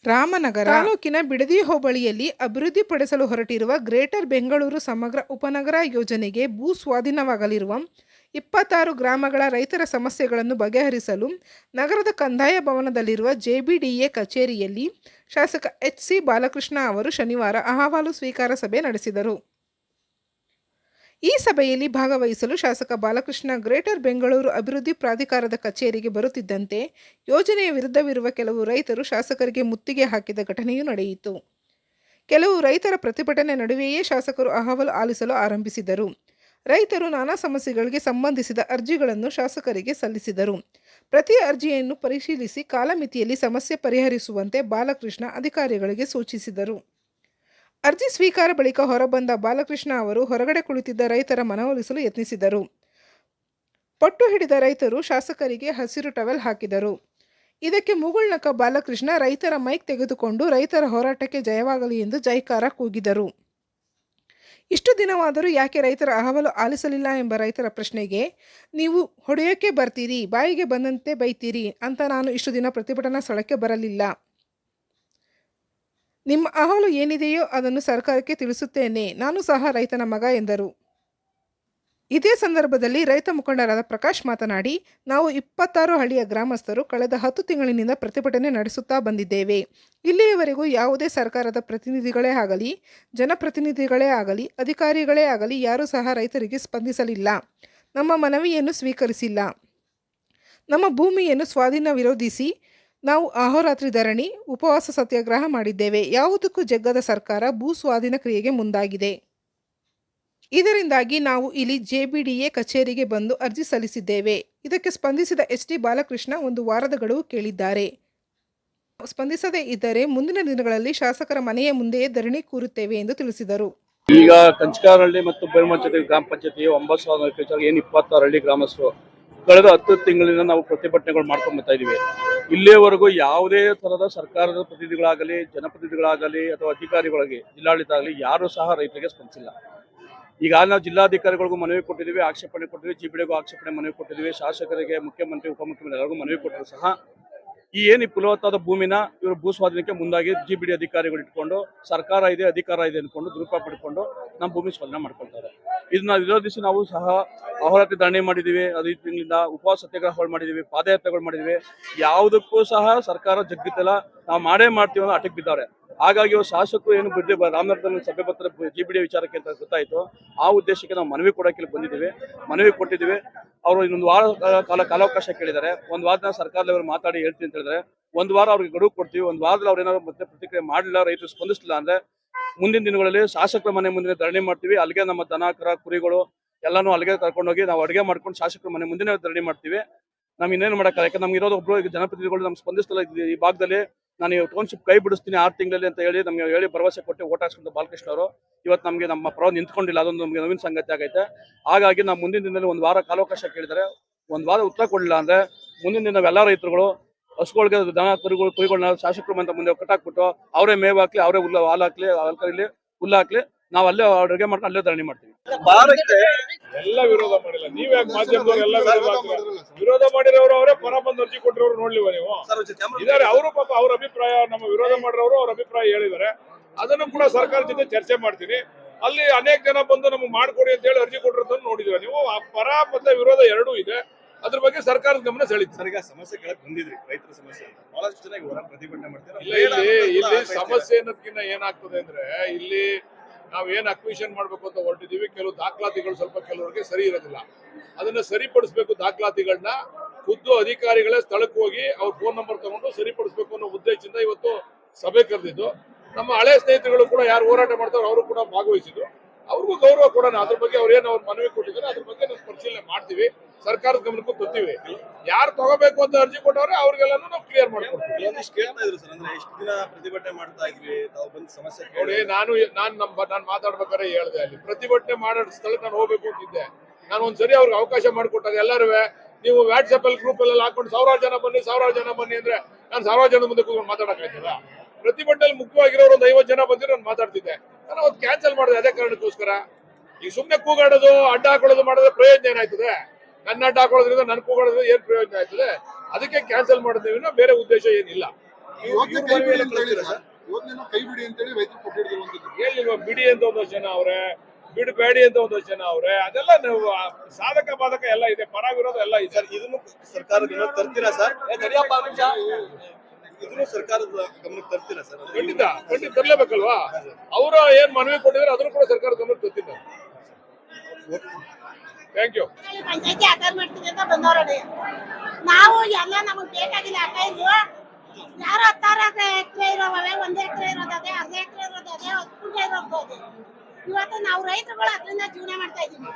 ರಾಮನಗರ ತಾಲೂಕಿನ ಬಿಡದಿ ಹೋಬಳಿಯಲ್ಲಿ ಅಭಿವೃದ್ಧಿಪಡಿಸಲು ಹೊರಟಿರುವ ಗ್ರೇಟರ್ ಬೆಂಗಳೂರು ಸಮಗ್ರ ಉಪನಗರ ಯೋಜನೆಗೆ ಭೂ ಸ್ವಾಧೀನವಾಗಲಿರುವ 26 ಗ್ರಾಮಗಳ ರೈತರ ಸಮಸ್ಯೆಗಳನ್ನು ಬಗೆಹರಿಸಲು ನಗರದ ಕಂದಾಯ ಭವನದಲ್ಲಿರುವ ಜೆಬಿಡಿಎ ಕಚೇರಿಯಲ್ಲಿ ಶಾಸಕ ಎಚ್.ಸಿ. ಬಾಲಕೃಷ್ಣ ಅವರು ಶನಿವಾರ ಅಹವಾಲು ಸ್ವೀಕಾರ ಸಭೆ ನಡೆಸಿದರು. ಈ ಸಭೆಯಲ್ಲಿ ಭಾಗವಹಿಸಲು ಶಾಸಕ ಬಾಲಕೃಷ್ಣ ಗ್ರೇಟರ್ ಬೆಂಗಳೂರು ಅಭಿವೃದ್ಧಿ ಪ್ರಾಧಿಕಾರದ ಕಚೇರಿಗೆ ಬರುತ್ತಿದ್ದಂತೆ ಯೋಜನೆಯ ವಿರುದ್ಧವಿರುವ ಕೆಲವು ರೈತರು ಶಾಸಕರಿಗೆ ಮುತ್ತಿಗೆ ಹಾಕಿದ ಘಟನೆಯೂ ನಡೆಯಿತು. ಕೆಲವು ರೈತರ ಪ್ರತಿಭಟನೆ ನಡುವೆಯೇ ಶಾಸಕರು ಅಹವಾಲು ಆಲಿಸಲು ಆರಂಭಿಸಿದರು. ರೈತರು ನಾನಾ ಸಮಸ್ಯೆಗಳಿಗೆ ಸಂಬಂಧಿಸಿದ ಅರ್ಜಿಗಳನ್ನು ಶಾಸಕರಿಗೆ ಸಲ್ಲಿಸಿದರು. ಪ್ರತಿ ಅರ್ಜಿಯನ್ನು ಪರಿಶೀಲಿಸಿ ಕಾಲಮಿತಿಯಲ್ಲಿ ಸಮಸ್ಯೆ ಪರಿಹರಿಸುವಂತೆ ಬಾಲಕೃಷ್ಣ ಅಧಿಕಾರಿಗಳಿಗೆ ಸೂಚಿಸಿದರು. ಅರ್ಜಿ ಸ್ವೀಕಾರ ಬಳಿಕ ಹೊರಬಂದ ಬಾಲಕೃಷ್ಣ ಅವರು ಹೊರಗಡೆ ಕುಳಿತಿದ್ದ ರೈತರ ಮನವೊಲಿಸಲು ಯತ್ನಿಸಿದರು. ಪಟ್ಟು ಹಿಡಿದ ರೈತರು ಶಾಸಕರಿಗೆ ಹಸಿರು ಟವೆಲ್ ಹಾಕಿದರು. ಇದಕ್ಕೆ ಮುಗುಳ್ನಕ್ಕ ಬಾಲಕೃಷ್ಣ ರೈತರ ಮೈಕ್ ತೆಗೆದುಕೊಂಡು ರೈತರ ಹೋರಾಟಕ್ಕೆ ಜಯವಾಗಲಿ ಎಂದು ಜೈಕಾರ ಕೂಗಿದರು. ಇಷ್ಟು ದಿನವಾದರೂ ಯಾಕೆ ರೈತರ ಅಹವಾಲು ಆಲಿಸಲಿಲ್ಲ ಎಂಬ ರೈತರ ಪ್ರಶ್ನೆಗೆ, ನೀವು ಹೊಡೆಯೋಕ್ಕೆ ಬರ್ತೀರಿ, ಬಾಯಿಗೆ ಬಂದಂತೆ ಬೈತೀರಿ ಅಂತ ನಾನು ಇಷ್ಟು ದಿನ ಪ್ರತಿಭಟನಾ ಸ್ಥಳಕ್ಕೆ ಬರಲಿಲ್ಲ. ನಿಮ್ಮ ಅಹವಾಲು ಏನಿದೆಯೋ ಅದನ್ನು ಸರ್ಕಾರಕ್ಕೆ ತಿಳಿಸುತ್ತೇನೆ. ನಾನು ಸಹ ರೈತನ ಮಗ ಎಂದರು. ಇದೇ ಸಂದರ್ಭದಲ್ಲಿ ರೈತ ಮುಖಂಡರಾದ ಪ್ರಕಾಶ್ ಮಾತನಾಡಿ, ನಾವು 26 ಹಳ್ಳಿಯ ಗ್ರಾಮಸ್ಥರು ಕಳೆದ 10 ತಿಂಗಳಿನಿಂದ ಪ್ರತಿಭಟನೆ ನಡೆಸುತ್ತಾ ಬಂದಿದ್ದೇವೆ. ಇಲ್ಲಿಯವರೆಗೂ ಯಾವುದೇ ಸರ್ಕಾರದ ಪ್ರತಿನಿಧಿಗಳೇ ಆಗಲಿ, ಜನಪ್ರತಿನಿಧಿಗಳೇ ಆಗಲಿ, ಅಧಿಕಾರಿಗಳೇ ಆಗಲಿ ಯಾರೂ ಸಹ ರೈತರಿಗೆ ಸ್ಪಂದಿಸಲಿಲ್ಲ. ನಮ್ಮ ಮನವಿಯನ್ನು ಸ್ವೀಕರಿಸಿಲ್ಲ. ನಮ್ಮ ಭೂಮಿಯನ್ನು ಸ್ವಾಧೀನ ವಿರೋಧಿಸಿ ನಾವು ಅಹೋರಾತ್ರಿ ಧರಣಿ, ಉಪವಾಸ ಸತ್ಯಾಗ್ರಹ ಮಾಡಿದ್ದೇವೆ. ಯಾವುದಕ್ಕೂ ಜಗ್ಗದ ಸರ್ಕಾರ ಭೂ ಸ್ವಾಧೀನ ಕ್ರಿಯೆಗೆ ಮುಂದಾಗಿದೆ. ಇದರಿಂದಾಗಿ ನಾವು ಇಲ್ಲಿ ಜೆಬಿಡಿಎ ಕಚೇರಿಗೆ ಬಂದು ಅರ್ಜಿ ಸಲ್ಲಿಸಿದ್ದೇವೆ. ಇದಕ್ಕೆ ಸ್ಪಂದಿಸಿದ ಎಚ್.ಡಿ. ಬಾಲಕೃಷ್ಣ 1 ವಾರದ ಗಡುವು ಕೇಳಿದ್ದಾರೆ. ಸ್ಪಂದಿಸದೇ ಇದ್ದರೆ ಮುಂದಿನ ದಿನಗಳಲ್ಲಿ ಶಾಸಕರ ಮನೆಯ ಮುಂದೆಯೇ ಧರಣಿ ಕೂರುತ್ತೇವೆ ಎಂದು ತಿಳಿಸಿದರು. ಈಗ ಕಂಚಕಾರಹಳ್ಳಿ ಮತ್ತು ಬೇರುಮಂಚೇರಿ ಗ್ರಾಮ ಪಂಚಾಯತಿ 9,000 ಏನು 26 ಹಳ್ಳಿ ಗ್ರಾಮಸ್ಥರು ಕಳೆದ 10 ತಿಂಗಳಿಂದ ನಾವು ಪ್ರತಿಭಟನೆಗಳು ಮಾಡ್ಕೊಂಡು ಬರ್ತಾ ಇದೀವಿ. ಇಲ್ಲಿಯವರೆಗೂ ಯಾವುದೇ ತರಹದ ಸರ್ಕಾರದ ಪ್ರತಿನಿಧಿಗಳಾಗಲಿ, ಜನಪ್ರತಿನಿಧಿಗಳಾಗಲಿ ಅಥವಾ ಅಧಿಕಾರಿಗಳಿಗೆ ಜಿಲ್ಲಾಡಳಿತ ಆಗಲಿ ಯಾರು ಸಹ ರೈತರಿಗೆ ಸ್ಪಂದಿಸಿಲ್ಲ. ಈಗ ನಾವು ಜಿಲ್ಲಾಧಿಕಾರಿಗಳಿಗೂ ಮನವಿ ಕೊಟ್ಟಿದ್ದೀವಿ, ಆಕ್ಷೇಪಣೆ ಕೊಟ್ಟಿದ್ದೀವಿ, ಜಿಬಿಡಿಗೂ ಆಕ್ಷೇಪಣೆ ಮನವಿ ಕೊಟ್ಟಿದ್ದೀವಿ, ಶಾಸಕರಿಗೆ, ಮುಖ್ಯಮಂತ್ರಿ, ಉಪಮುಖ್ಯಮಂತ್ರಿ ಎಲ್ಲರಿಗೂ ಮನವಿ ಕೊಟ್ಟರು ಸಹ ಈ ಫಲವತ್ತಾದ ಭೂಮಿನ ಇವರು ಭೂ ಸ್ವಾಧೀನಕ್ಕೆ ಮುಂದಾಗಿ ಜಿಬಿಡಿ ಅಧಿಕಾರಿಗಳು ಇಟ್ಕೊಂಡು ಸರ್ಕಾರ ಇದೆ, ಅಧಿಕಾರ ಇದೆ ಅಂದ್ಕೊಂಡು ದುರುಪಯೋಗ ಪಡ್ಕೊಂಡು ನಮ್ಮ ಭೂಮಿ ಸ್ವಾಧೀನ ಮಾಡ್ಕೊಳ್ತಾರೆ. ಇದನ್ನ ವಿರೋಧಿಸಿ ನಾವು ಸಹ ಅಹೋರಾತ್ರಿ ಧರಣಿ ಮಾಡಿದ್ದೀವಿ, 15 ತಿಂಗಳಿಂದ ಉಪವಾಸ ಸತ್ಯಾಗ್ರಹಗಳು ಮಾಡಿದ್ದೀವಿ, ಪಾದಯಾತ್ರೆಗಳು ಮಾಡಿದ್ದೀವಿ. ಯಾವುದಕ್ಕೂ ಸಹ ಸರ್ಕಾರ ಜಗ್ಗಿದ್ದಲ್ಲ, ನಾವು ಮಾಡೇ ಮಾಡ್ತೀವಿ ಅನ್ನೋ ಹಠಕ್ಕೆ ಬಿದ್ದವ್ರೆ. ಹಾಗಾಗಿ ಶಾಸಕರು ಏನು ಬಿಡದೆ ರಾಮನಗರದಲ್ಲಿ ಸಭೆ ಬರ್ತಾರೆ ಜಿಬಿಡಿ ವಿಚಾರಕ್ಕೆ ಅಂತ ಗೊತ್ತಾಯ್ತು. ಆ ಉದ್ದೇಶಕ್ಕೆ ನಾವು ಮನವಿ ಕೊಡೋಕೆ ಬಂದಿದ್ದೀವಿ, ಮನವಿ ಕೊಟ್ಟಿದ್ದೀವಿ. ಅವರು ಇನ್ನೊಂದು ವಾರ ಕಾಲಾವಕಾಶ ಕೇಳಿದ್ದಾರೆ. 1 ವಾರದ ಸರ್ಕಾರದವರು ಮಾತಾಡಿ ಹೇಳ್ತೀನಿ ಅಂತ ಹೇಳಿದ್ರೆ 1 ವಾರ ಅವ್ರಿಗೆ ಗಡುವು ಕೊಡ್ತೀವಿ. 1 ವಾರದಲ್ಲಿ ಅವ್ರು ಏನಾದ್ರು ಮತ್ತೆ ಪ್ರತಿಕ್ರಿಯೆ ಮಾಡಲಿಲ್ಲ, ರೈತರು ಸ್ಪಂದಿಸಲಿಲ್ಲ ಅಂದ್ರೆ ಮುಂದಿನ ದಿನಗಳಲ್ಲಿ ಶಾಸಕರ ಮನೆ ಮುಂದೆ ಧರಣಿ ಮಾಡ್ತೀವಿ. ಅಲ್ಲಿಗೆ ನಮ್ಮ ದನ ಕರ ಕುರಿಗಳು ಎಲ್ಲಾನು ಅಲ್ಲಿಗೆ ಕರ್ಕೊಂಡೋಗಿ ನಾವು ಅಡುಗೆ ಮಾಡ್ಕೊಂಡು ಶಾಸಕರ ಮನೆ ಮುಂದೆ ಧರಣಿ ಮಾಡ್ತೀವಿ. ನಮ್ಗೆ ಇನ್ನೇನು ಮಾಡೋಕ್ಕಾಗಲ್ಲ. ಯಾಕಂದ್ರೆ ನಮ್ಗೆ ಇರೋದು ಒಬ್ರು ಈಗ ಜನಪ್ರತಿನಿಧಿಗಳು ನಮ್ಗೆ ಸ್ಪಂದಿಸ್ತಲ್ಲ ಈ ಭಾಗದಲ್ಲಿ. ನಾನು ಟೌನ್ಶಿಪ್ ಕೈ ಬಿಡಿಸ್ತೀನಿ 6 ತಿಂಗಳಲ್ಲಿ ಅಂತ ಹೇಳಿ ನಮ್ಗೆ ಹೇಳಿ ಭರವಸೆ ಕೊಟ್ಟು ಓಟ್ ಹಾಕ್ಸ್ಕೊಂಡು ಬಾಲಕೃಷ್ಣ ಅವರು ಇವತ್ತು ನಮಗೆ ನಮ್ಮ ಪರವಾಗಿ ನಿಂತ್ಕೊಂಡಿಲ್ಲ. ಅದೊಂದು ನಮಗೆ ನವೀನ ಸಂಗತಿ ಆಗೈತೆ. ಹಾಗಾಗಿ ನಾವು ಮುಂದಿನ ದಿನದಲ್ಲಿ 1 ವಾರ ಕಾಲಾವಕಾಶ ಕೇಳಿದರೆ 1 ವಾರ ಉತ್ತರ ಕೊಡಲಿಲ್ಲ ಅಂದ್ರೆ ಮುಂದಿನ ದಿನ ನಾವೆಲ್ಲ ರೈತರುಗಳು ಹಸುಗಳಿಗೆ ದನ ಕುರಿಗಳನ್ನ ಶಾಸಕರು ಅಂತ ಮುಂದೆ ಕಟ್ಟಾಕ್ಬಿಟ್ಟು ಅವರೇ ಮೇವು ಹಾಕ್ಲಿ, ಅವರೇ ಹಾಲು ಹಾಕ್ಲಿ, ಅಲ್ಕಲ್ಲಿ ಹುಲ್ಲು ಹಾಕ್ಲಿ, ನಾವು ಅಲ್ಲೇ ಅಡುಗೆ ಮಾಡ್ಕೊಂಡು ಅಲ್ಲೇ ಧರಣಿ ಮಾಡ್ತೀವಿ. ಎಲ್ಲ ವಿರೋಧ ಮಾಡಿಲ್ಲ. ನೀವೇ ಮಾಧ್ಯಮದವರು ಎಲ್ಲ ವಿರೋಧ ಮಾಡಿರೋರು ಅವರೇ ಪರ ಬಂದು ಅರ್ಜಿ ಕೊಟ್ಟಿರೋರು ನೋಡ್ಲಿವ ನೀವು ಇದಾರೆ. ಅವರು ಪಾಪ ಅವ್ರ ಅಭಿಪ್ರಾಯ, ನಮ್ಮ ವಿರೋಧ ಮಾಡಿರೋರು ಅವ್ರ ಅಭಿಪ್ರಾಯ ಹೇಳಿದ್ದಾರೆ. ಅದನ್ನು ಕೂಡ ಸರ್ಕಾರ ಜೊತೆ ಚರ್ಚೆ ಮಾಡ್ತೀನಿ. ಅಲ್ಲಿ ಅನೇಕ ಜನ ಬಂದು ನಮ್ಗೆ ಮಾಡ್ಕೊಡಿ ಅಂತ ಹೇಳಿ ಅರ್ಜಿ ಕೊಟ್ಟಿರೋದನ್ನು ನೋಡಿದಿರ ನೀವು. ಪರ ಮತ್ತೆ ವಿರೋಧ ಎರಡೂ ಇದೆ. ಅದ್ರ ಬಗ್ಗೆ ಸರ್ಕಾರದ ಗಮನ ಸೆಳೀತು. ಸರ್, ಈಗ ಸಮಸ್ಯೆ ಕೇಳಕ್ ಬಂದಿದ್ರಿ, ರೈತರ ಸಮಸ್ಯೆ ಅಂತ ಬಹಳಷ್ಟು ಜನ ಹೊರ ಪ್ರತಿಭಟನೆ ಮಾಡ್ತಾರೆ. ಇಲ್ಲಿ ಸಮಸ್ಯೆ ಅನ್ನೋದಕ್ಕಿಂತ ಏನಾಗ್ತದೆ ಅಂದ್ರೆ, ಇಲ್ಲಿ ನಾವ್ ಏನ್ ಅಕ್ವಿಷನ್ ಮಾಡ್ಬೇಕು ಅಂತ ಹೊರಟಿದೀವಿ, ಕೆಲವು ದಾಖಲಾತಿಗಳು ಸ್ವಲ್ಪ ಕೆಲವರಿಗೆ ಸರಿ ಇರೋದಿಲ್ಲ. ಅದನ್ನ ಸರಿಪಡಿಸಬೇಕು. ದಾಖಲಾತಿಗಳನ್ನ ಖುದ್ದು ಅಧಿಕಾರಿಗಳೇ ಸ್ಥಳಕ್ಕೆ ಹೋಗಿ ಅವ್ರ ಫೋನ್ ನಂಬರ್ ತಗೊಂಡು ಸರಿಪಡಿಸಬೇಕು ಅನ್ನೋ ಉದ್ದೇಶದಿಂದ ಇವತ್ತು ಸಭೆ ಕರೆದಿದ್ದು. ನಮ್ಮ ಹಳೆ ಸ್ನೇಹಿತರುಗಳು ಕೂಡ ಯಾರು ಹೋರಾಟ ಮಾಡ್ತಾರೋ ಅವರು ಕೂಡ ಭಾಗವಹಿಸಿದ್ರು. ಅವ್ರಿಗೂ ಗೌರವ ಕೊಡೋಣ. ಅದ್ರ ಬಗ್ಗೆ ಅವ್ರು ಮನವಿ ಕೊಟ್ಟಿದ್ದಾರೆ, ಅದ್ರ ಬಗ್ಗೆ ನಾವು ಪರಿಶೀಲನೆ ಮಾಡ್ತೀವಿ, ಸರ್ಕಾರದ ಗಮನಕ್ಕೂ ತರ್ತೀವಿ. ಯಾರು ತಗೋಬೇಕು ಅಂತ ಅರ್ಜಿ ಕೊಟ್ಟವ್ರೆ ಅವ್ರಿಗೆಲ್ಲಾನು ನಾವು ಕ್ಲಿಯರ್ ಮಾಡ್ಕೊಡ್ತೀವಿ. ಕೇಳ್ತಾ ಇದ್ರು ಸರ್, ಅಂದ್ರೆ ಎಷ್ಟು ದಿನ ಪ್ರತಿಭಟನೆ ಮಾಡ್ತಾ ಇದ್ವಿ, ತಾವು ಬಂದು ಸಮಸ್ಯೆ ನೋಡಿ. ನಾನು ಮಾತಾಡ್ಬೇಕಾದ್ರೆ ಹೇಳ್ದೆ, ಅಲ್ಲಿ ಪ್ರತಿಭಟನೆ ಮಾಡೋ ಸ್ಥಳಕ್ಕೆ ನಾನು ಹೋಗ್ಬೇಕು ಅಂತಿದ್ದೆ. ನಾನು ಒಂದ್ಸರಿ ಅವ್ರಿಗೆ ಅವಕಾಶ ಮಾಡಿಕೊಟ್ಟಾಗ ಎಲ್ಲರೂ ನೀವು ವಾಟ್ಸ್ಆಪ್ ಅಲ್ಲಿ ಗ್ರೂಪ್ ಅಲ್ಲಿ ಹಾಕೊಂಡು 1000 ಜನ ಬನ್ನಿ ಅಂದ್ರೆ ನಾನು 1000 ಜನ ಮುಂದೆ ಕೂತ್ಕೊಂಡು ಮಾತಾಡಕ್ಕಾಯ್ತದ? ಪ್ರತಿಭಟನೆಯಲ್ಲಿ ಮುಖ್ಯವಾಗಿರೋರು ಒಂದು 50 ಜನ ಬಂದಿರೋ ನಾನು ಮಾತಾಡ್ತಿದ್ದೆ. ನಾನು ಅವತ್ತು ಕ್ಯಾನ್ಸಲ್ ಮಾಡಿದೆ ಅದೇ ಕಾರಣಕ್ಕೋಸ್ಕರ. ಈಗ ಸುಮ್ಮನೆ ಕೂಗಾಡೋದು, ಅಡ್ಡ ಹಾಕೊಳ್ಳೋದು ಮಾಡಿದ್ರೆ ಪ್ರಯೋಜನ ಏನಾಯ್ತದೆ? ನನ್ನ ಅಡ್ಡ ಹಾಕೊಳ್ಳೋದ್ರಿಂದ, ನನ್ನ ಕೂಗಾಡೋದ್ರಿಂದ ಏನ್ ಪ್ರಯೋಜನ ಆಯ್ತದೆ? ಅದಕ್ಕೆ ಕ್ಯಾನ್ಸಲ್ ಮಾಡಿದ್ದೇವೆ, ಬೇರೆ ಉದ್ದೇಶ ಏನಿಲ್ಲ. ಯೋಜನೆ ಕೈ ಬಿಡಿ ಅಂತ ಹೇಳಿ ಸರ್, ಯೋಜನೆನ ಕೈ ಬಿಡಿ ಅಂತೇಳಿ ರೈತರು ಕೊಟ್ಟಿರುವಂತದ್ದು. ಹೇಳಿಲ್ವಾ ಬಿಡಿ ಅಂತ ಒಂದಷ್ಟು ಜನ ಅವ್ರೆ, ಬಿಡಬೇಡಿ ಅಂತ ಒಂದಷ್ಟು ಜನ ಅವ್ರೆ, ಅದೆಲ್ಲ ನೀವು ಸಾಧಕ ಬಾಧಕ ಎಲ್ಲ ಇದೆ, ಪರ ವಿರೋಧ ಎಲ್ಲ ಇದೆ. ಸರ್ ಇದನ್ನು ಸರ್ಕಾರದ ಗಮನಕ್ಕೆ ತರ್ತೀರಾ ಸರ್? ಇದನ್ನು ಸರ್ಕಾರದ ಗಮನಕ್ಕೆ ತರ್ತೀರಾ ಸರ್? ಖಂಡಿತ ತರಲೇಬೇಕಲ್ವಾ? ಅವರ ಏನ್ ಮನವಿ ಕೊಟ್ಟಿದ್ರೆ ಅದನ್ನು ಕೂಡ ಸರ್ಕಾರ ಗಮನಕ್ಕೆ ತರ್ತಿದ್ದಾರೆ. Thank you. ಪಂಚಾಯತಿ ಆಧಾರ ಮಾಡ್ತೀವಿ ಅಂತ ಬಂದವ್ರೆ. ನಾವು ಎಲ್ಲ ನಮಗ್ ಬೇಕಾಗಿಲ್ಲ ಅಕ್ಕ ಇದು ಯಾರು 16 ಎಕರೆ ಇರೋವೇ, 1 ಎಕರೆ ಇರೋದೇ, ಅರ್ಧ ಎಕರೆ ಇರೋದೇ, 10 ಗುಂಟೆ ಇರೋದೇ. ಇವತ್ತು ನಾವು ರೈತರುಗಳು ಅದರಿಂದ ಜೀವನ ಮಾಡ್ತಾ ಇದೀವಿ.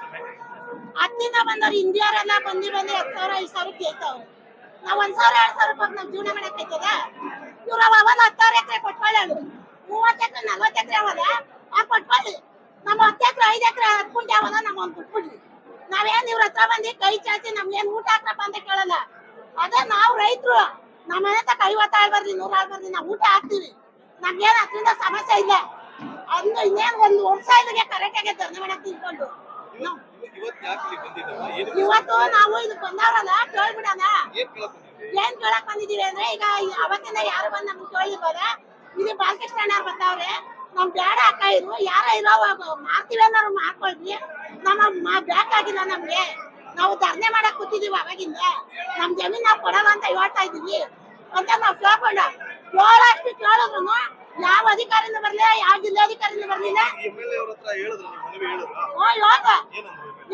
ಹತ್ತಿಂದ ಬಂದವ್ರು ಹಿಂದಿಯವರೆಲ್ಲ ಬಂದು 10,000 5,000 ಕೇಳ್ತಾವ್ರು. ನಾವ್ 1,000 2,000 ರೂಪಾಯಿ ನಾವ್ ಜೀವನ ಮಾಡಕ್ ಆಯ್ತದ? ಇವ್ರ ಅವಲ್ಲ 16 ಎಕರೆ ಕೊಟ್ಕೊಳ್ಳಿ, 30 ಎಕರೆ 40 ಎಕರೆ ಅವಲ್ಲ ಆ ಕೊಟ್ಕೊಳ್ಳಿ. ನಮ್ಮ 10 ಎಕರೆ 5 ಎಕರೆ 10 ಗುಂಟೆ ಅವಲ್ಲ ನಮ್ಮ ಒಂದು ಕೊಟ್ಬಿಡ್ಲಿ. ನಾವೇನ್ ಇವ್ರ ಹತ್ರ ಬಂದು ಕೈ ಚಾಚಿ ನಮ್ಗೇನ್ ಊಟ ಹಾಕ್ರಪ್ಪ ಅಂತ ಕೇಳಲ್ಲ. ಅದೇ ನಾವು ರೈತರು ನಮ್ಮ ಮನೆ ತಕ್ಕ 50 ಆಳ್ ಬರ್ಲಿ 100 ಆಳ್ ಬರ್ಲಿ ನಾವು ಊಟ ಹಾಕ್ತಿವಿ. ನಮ್ಗೇನ್ ಅದರಿಂದ ಸಮಸ್ಯೆ ಇಲ್ಲ. ಅಂದು ಇನ್ನೇನ್ 1 ವರ್ಷ ಇಲ್ಲಿಗೆ ಕರೆಕ್ಟ್ ಆಗಿ ಧರಣಿ ಮಾಡಕ್ ತಿಳ್ಕೊಂಡು ಇವತ್ತು ನಾವು ಇದಕ್ ಬಂದವ್ರಲ್ಲ ಕೇಳ್ಬಿಡೋಣ. ಏನ್ ಕೇಳಕ್ ಬಂದಿದೀವಿ ಅಂದ್ರೆ ಈಗ ಅವತ್ತಿಂದ ಯಾರು ಬಂದ್ ನಮ್ಗೆ ಕೇಳಿರ್ಬೋದ, ಇದು ಬಾಲಕೃಷ್ಣ ಅವ್ರು ಬಂದವ್ರೆ, ನಮ್ ಬೇಡ ಅಕ್ಕ ಇರು ಯಾರ ಇರೋ ಮಾಡ್ತೀವಿ ಅನ್ನೋರು ಮಾಡ್ಕೊಳ್ರಿ, ನಮ್ಮ ಬೇಕಾಗಿಲ್ಲ ನಮ್ಗೆ. ನಾವು ಧರಣಿ ಮಾಡಕ್ ಕೂತಿದೀವಿ ಅವಾಗಿಂದ, ನಮ್ ಜಮೀನ್ ನಾವು ಕೊಡಲ್ಲ ಅಂತ ಹೇಳ್ತಾ ಇದೀವಿ ಅಂತ ನಾವ್ ಕೇಳ್ಕೊಂಡ ಕೇಳಷ್ಟು ಕೇಳಿದ್ರು ಯಾವ ಅಧಿಕಾರಿನೂ ಬರ್ಲಿಲ್ಲ, ಯಾವ ಜಿಲ್ಲಾಧಿಕಾರಿನೂ ಬರ್ಲಿಲ್ಲ.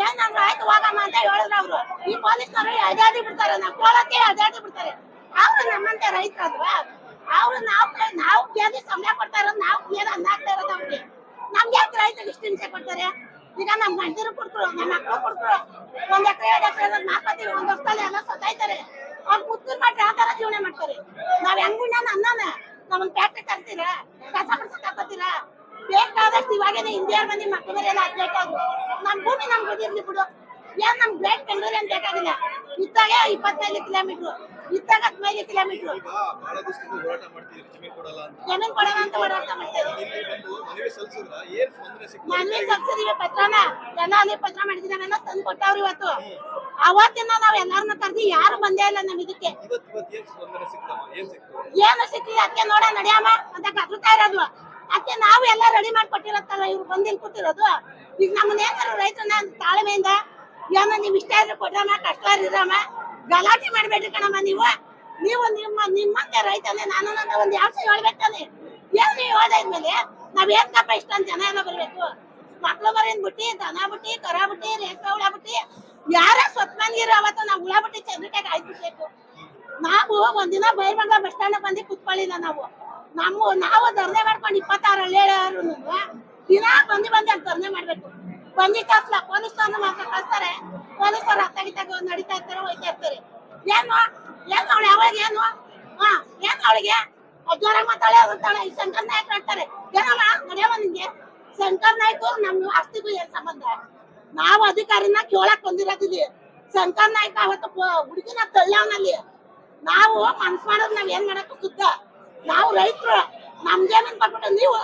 ಏನಂದ್ರೆ ಆಯ್ತು ಹೋಗಮ್ಮ ಅಂತ ಹೇಳಿದ್ರು ಅವ್ರು. ಈ ಪೊಲೀಸ್ನವರು ಅದಾಡಿ ಬಿಡ್ತಾರೆ, ನಾವು ಕೇಳಕ್ಕೆ ಅದಾಡಿ ಬಿಡ್ತಾರೆ. ಅವ್ರು ನಮ್ಮಂತೆ ರೈತರಲ್ವ, ಅವ್ರು ನಾವು ಕೇಳಿ ಸಂಬಳ ಕೊಡ್ತಾ ಇರೋದು, ನಾವು ಏನು ಅನ್ನ ಹಾಕ್ತಾ ಇರೋದು ಅವ್ರಿಗೆ. ನಮ್ಗೆ ರೈತರಿಗೆ ಇಷ್ಟು ಹಿಂಸೆ ಕೊಡ್ತಾರೆ. ಈಗ ನಮ್ ಗಂಡರು ಕೊಡ್ತರು, ನಮ್ಮ ಮಕ್ಕಳು ಕೊಡ್ತರು, 1 ಎಕರೆ 2 ಎಕರೆ ನಾಲ್ಕತ್ತೀವಿ, 1 ವರ್ಷದಲ್ಲಿ ಎಲ್ಲ ಸತ್ತಾಯ್ತಾರೆ. ಅವ್ರು ಮುತ್ತೂರ್ ಮಾಡ್ರೆ ಆ ತರ ಜೀವನ ಮಾಡ್ತಾರೆ. ನಾವ್ ಹೆಂಗುಣ್ಣ ಅನ್ನೋಣ ನಮ್ಮನ್ ಫ್ಯಾಕ್ಟ್ರಿ ತರ್ತೀರ, ಕಸ ಬಿಡ್ಸಕ್ ಹಾಕೋತೀರಾ? ಬೇಕಾದಷ್ಟು ಇವಾಗೇನೆ ಇಂಡಿಯಾ ಮಂದಿ ಮಕ್ಕಳು ಬೇರೆಲ್ಲ ಆಗ್ಬೇಕಾದ್ರು ನಮ್ ಭೂಮಿ ನಮ್ಗೆ ಗೊತ್ತಿರ್ಲಿ ಬಿಡು. ಏನ್ ನಮ್ ಗ್ರೇಟ್ ಬೆಂಗಳೂರು ಏನ್ ಬೇಕಾಗಿಲ್ಲ. ಇತ್ತಾಗ 25 ಕಿಲೋಮೀಟರ್, ಇತ್ತಾಗ 15 ಕಿಲೋಮೀಟರ್ ಜಮೀನ್ ಕೊಡಲ್ಲ ಅಂತ ಓಡಾಡ್ತಾ ಮಾಡ್ತಾರೆ. ಮನೆ ಸಲ್ಸಿದೀವಿ ಪತ್ರನ ಎಲ್ಲ ಅಲ್ಲಿ ಪತ್ರ ಮಾಡಿದೀವಿ ತಂದು ಕೊಟ್ಟವ್ರು. ಇವತ್ತು ಅವತ್ತಿನ ನಾವ್ ಎಲ್ಲಾರನ್ನ ಕರ್ದಿ ಯಾರು ಬಂದೇ ಇಲ್ಲ ನಮ್ ಇದಕ್ಕೆ. ಏನು ಸಿಕ್ಕಿಲ್ಲ ಅದಕ್ಕೆ ನೋಡ ನಡಿಯಮ್ಮ ಅಂತ ಕರ್ತಾ ಇರೋದು. ಅದಕ್ಕೆ ನಾವು ಎಲ್ಲ ರೆಡಿ ಮಾಡಿ ಕೊಟ್ಟಿರತ್ತಲ್ಲ ಇವ್ರು ಬಂದಿಲ್ ಕೂತಿರೋದು. ಈಗ ನಮ್ಮನ್ನ ಏನಾದ್ರು ರೈತರನ್ನ ತಾಳ್ಮೆಯಿಂದ ಏನೋ ನೀವ್ ಇಷ್ಟ ಇದ್ರೆ ಕೊಡ್ರಮ್ಮ, ಕಷ್ಟ ಇರಮ್ಮ, ಗಲಾಟೆ ಮಾಡ್ಬೇಡ್ರಿ ಕಣಮ್ಮ. ನೀವು ನಿಮ್ಮಂತೆ ರೈತನೇ ನಾನು ಒಂದ್ ಯಾವ ಹೇಳ್ಬೇಕಾನೆ. ಏನ್ ನೀವು ಹೇಳ್ದಾದ್ಮೇಲೆ ನಾವ್ ಏನ್ಕಪ್ಪ ಇಷ್ಟೊಂದ್ ಜನ ಎಲ್ಲ ಬರ್ಬೇಕು? ಮಕ್ಳು ಬರೀನ್ ಬಿಟ್ಟಿ, ದನ ಬಿಟ್ಟಿ, ಕರ ಬಿಟ್ಟಿ, ರೇಷ್ಮೆ ಹುಳ ಬಿಟ್ಟಿ, ಯಾರ ಸ್ವತ್ಮಂದಿರ ಅವತ್ತು ನಾವು ಹುಳ ಬಿಟ್ಟಿ ಚಂದ್ರಿಕಾಗಿ ಆಯ್ಬಿಡ್ಬೇಕು. ನಾವು ಒಂದಿನ ಬೈರ್ಮಂಗ್ಲ ಬಸ್ ಸ್ಟ್ಯಾಂಡ್ ಬಂದು ಕುತ್ಕೊಳ್ಳಿಲ್ಲ. ನಾವು ಧರಣೆ ಮಾಡ್ಕೊಂಡು 26 ಹಳ್ಳಿಯರು ದಿನ ಬಂದು ಅಲ್ಲಿ ಧರಣೆ ಮಾಡ್ಬೇಕು. ಬಂದಿ ಕಳ್ಸಲ್ಲ, ಪೊಲೀಸ್ನವ್ರನ್ನ ಮಾತ್ರ ಕಳ್ಸ್ತಾರೆ. ಪೊಲೀಸರು ಅತ್ತಾಗಿತ್ತಾಗ ನಡೀತಾ ಇರ್ತಾರೆ, ಹೋಯ್ತಾ ಇರ್ತಾರೆ. ಏನು ಅವಳು ಯಾವಾಗ ಏನು ಏನ್ ಅವಳಿಗೆ ಜ್ವರ ಮಾತಾಳೆ ಅಂತಾಳೆ. ಈ ಶಂಕರ್ ನಾಯ್ಕ ಹೇಳ್ತಾರೆ ಏನಮ್ಮ ನಡೆಯವ ನಿಂಗೆ. ಶಂಕರ್ ನಾಯ್ಕ ನಮ್ಮ ಆಸ್ತಿಗೂ ಏನ್ ಸಂಬಂಧ? ನಾವು ಅಧಿಕಾರಿನ ಕೇಳಕ್ ಬಂದಿರೋದಿಲ್ಲಿ. ಶಂಕರ್ ನಾಯ್ಕ ಅವತ್ತು ಹುಡುಗಿನ ತಳ್ಳವನಲ್ಲಿ. ನಾವು ಮನ್ಸ್ ಮಾಡೋದು ನಾವ್ ಏನ್ ಮಾಡಕ್ ಸುದ್ದ. ನಾವು ರೈತರು ನಮ್ಗೇನಂತ ಬರ್ಬಿಟ್ಟು ನೀವು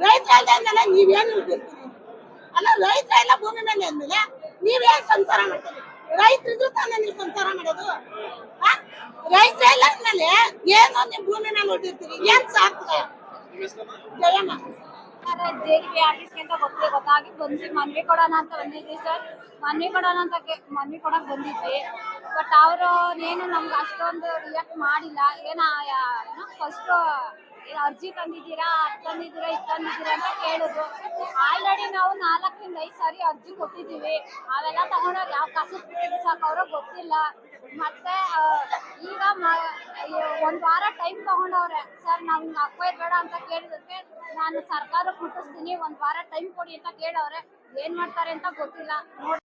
ರೈತರ ಅಂದ್ಮೇಲೆ ನೀವೇನ್ ಇರ್ತೀರಿ? ಅಲ್ಲ ರೈತರ ಎಲ್ಲ ಭೂಮಿ ಮೇಲೆ ಅಂದ್ಮೇಲೆ ನೀವೇನ್ ಸಂಸಾರ ಮಾಡ್ತೀರಿ? ರೈತರಿಗೂ ತಾನೇ ನೀವು ಸಂಸಾರ ಮಾಡೋದು. ರೈತರ ಎಲ್ಲ ಅಂದ್ಮೇಲೆ ಏನೋ ನೀವು ಭೂಮಿ ಮೇಲೆ ಹೊಟ್ಟಿರ್ತೀರಿ, ಏನ್ ಸಾಕ್ತದೆ? ಜಯಮ್ಮ JDP ಆಫೀಸ್ಗೆ ಅಂತ ಗೊತ್ತಾಗಿ ಬಂದ್ವಿ. ಮನವಿ ಕೊಡೋಣ ಅಂತ ಬಂದಿದ್ವಿ ಸರ್. ಮನವಿ ಕೊಡಕ್ ಬಂದಿದ್ವಿ. ಬಟ್ ಅವರು ಏನು ನಮ್ಗೆ ಅಷ್ಟೊಂದು ರಿಯಾಕ್ಟ್ ಮಾಡಿಲ್ಲ. ಏನೋ ಫಸ್ಟ್ ಅರ್ಜಿ ತಂದಿದ್ದೀರಾ, ಅದು ತಂದಿದ್ದೀರಾ, ಇದು ತಂದಿದ್ದೀರಾ ಅಂತ ಕೇಳಿದ್ರು. ಆಲ್ರೆಡಿ ನಾವು 4 ರಿಂದ 5 ಸಾರಿ ಅರ್ಜಿ ಕೊಟ್ಟಿದ್ದೀವಿ. ಅವೆಲ್ಲ ತಗೊಂಡವ್ರು ಯಾವ ಕಸದ ಬಿಟ್ಟು ಸಾಕವ್ರೋ ಗೊತ್ತಿಲ್ಲ. ಮತ್ತೆ ಈಗ 1 ವಾರ ಟೈಮ್ ತಗೊಂಡವ್ರೆ ಸರ್. ನಾವು ಹಿಂಗೆ ಅಕ್ವೈರ್ ಬೇಡ ಅಂತ ಕೇಳಿದಕ್ಕೆ ನಾನು ಸರ್ಕಾರಕ್ಕೆ ಮುಟ್ಟಿಸ್ತೀನಿ, 1 ವಾರ ಟೈಮ್ ಕೊಡಿ ಅಂತ ಕೇಳವ್ರೆ. ಏನ್ ಮಾಡ್ತಾರೆ ಅಂತ ಗೊತ್ತಿಲ್ಲ.